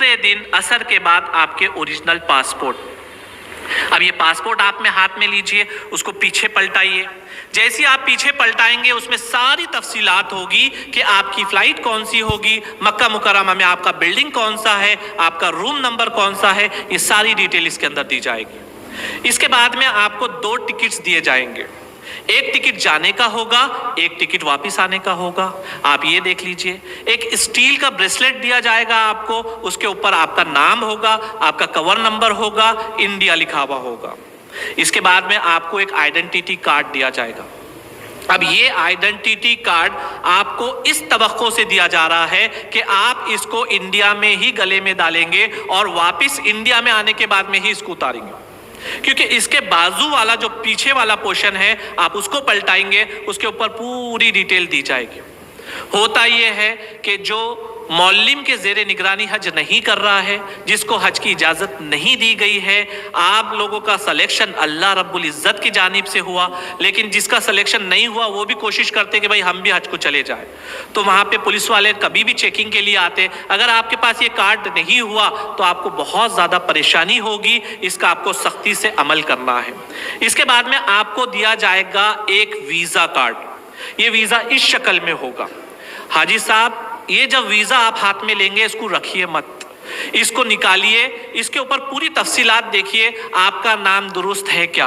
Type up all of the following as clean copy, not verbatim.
दूसरे दिन असर के बाद आपके ओरिजिनल पासपोर्ट। अब ये पासपोर्ट आप में हाथ में लीजिए, उसको पीछे पलटाइए। जैसे ही आप पीछे पलटाएंगे उसमें सारी तफसीलात होगी कि आपकी फ्लाइट कौन सी होगी, मक्का मुकर्रमा में आपका बिल्डिंग कौन सा है, आपका रूम नंबर कौन सा है, ये सारी डिटेल इसके अंदर दी जाएगी। इसके बाद में आपको 2 टिकट्स दिए जाएंगे, एक टिकट जाने का होगा, एक टिकट वापस आने का होगा। आप ये देख लीजिए, एक स्टील का ब्रेसलेट दिया जाएगा आपको, उसके ऊपर आपका नाम होगा, आपका कवर नंबर होगा, इंडिया लिखा हुआ होगा। इसके बाद में आपको एक आइडेंटिटी कार्ड दिया जाएगा। अब ये आइडेंटिटी कार्ड आपको इस तवक्को से दिया जा रहा है कि आप इसको इंडिया में ही गले में डालेंगे और वापस इंडिया में आने के बाद में ही इसको उतारेंगे, क्योंकि इसके बाजू वाला जो पीछे वाला पोर्शन है आप उसको पलटाएंगे, उसके ऊपर पूरी डिटेल दी जाएगी। होता यह है कि जो मौलिम के ज़ेरे निगरानी हज नहीं कर रहा है, जिसको हज की इजाज़त नहीं दी गई है, आप लोगों का सिलेक्शन अल्लाह रब्बुल इज़्ज़त की जानिब से हुआ, लेकिन जिसका सिलेक्शन नहीं हुआ वो भी कोशिश करते कि भाई हम भी हज को चले जाए, तो वहाँ पे पुलिस वाले कभी भी चेकिंग के लिए आते। अगर आपके पास ये कार्ड नहीं हुआ तो आपको बहुत ज़्यादा परेशानी होगी, इसका आपको सख्ती से अमल करना है। इसके बाद में आपको दिया जाएगा एक वीज़ा कार्ड। ये वीज़ा इस शक्ल में होगा। हाजी साहब, ये जब वीज़ा आप हाथ में लेंगे इसको रखिए मत, इसको निकालिए, इसके ऊपर पूरी तफसीलात देखिए, आपका नाम दुरुस्त है क्या,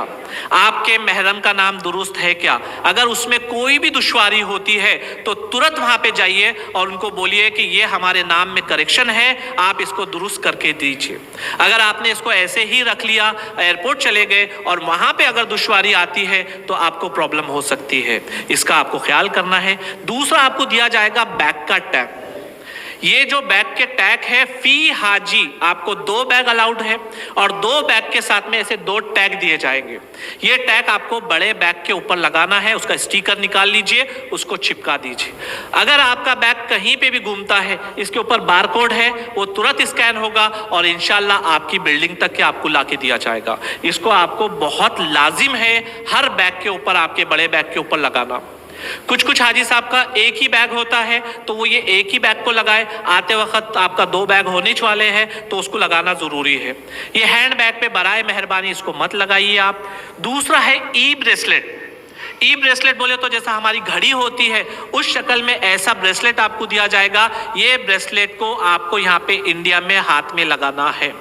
आपके महरम का नाम दुरुस्त है क्या। अगर उसमें कोई भी दुश्वारी होती है तो तुरंत वहाँ पे जाइए और उनको बोलिए कि ये हमारे नाम में करेक्शन है, आप इसको दुरुस्त करके दीजिए। अगर आपने इसको ऐसे ही रख लिया, एयरपोर्ट चले गए और वहाँ पे अगर दुश्वारी आती है तो आपको प्रॉब्लम हो सकती है, इसका आपको ख्याल करना है। दूसरा आपको दिया जाएगा बैग का टैग। ये जो बैग के टैग है, फी हाजी आपको 2 बैग अलाउड है और 2 बैग के साथ में ऐसे 2 टैग दिए जाएंगे। ये टैग आपको बड़े बैग के ऊपर लगाना है, उसका स्टिकर निकाल लीजिए, उसको चिपका दीजिए। अगर आपका बैग कहीं पे भी घूमता है, इसके ऊपर बारकोड है, वो तुरंत स्कैन होगा और इंशाल्लाह आपकी बिल्डिंग तक के आपको ला के दिया जाएगा। इसको आपको बहुत लाजिम है हर बैग के ऊपर, आपके बड़े बैग के ऊपर लगाना। कुछ हाजी साहब का एक ही बैग होता है तो वो ये एक ही बैग को लगाए, आते वक्त आपका 2 बैग होने वाले हैं तो उसको लगाना ज़रूरी है। ये हैंड बैग पे बराए मेहरबानी इसको मत लगाइए आप। दूसरा है ई ब्रेसलेट। ई ब्रेसलेट बोले तो जैसा हमारी घड़ी होती है उस शक्ल में ऐसा ब्रेसलेट आपको दिया जाएगा। ये ब्रेसलेट को आपको यहाँ पे इंडिया में हाथ में लगाना है।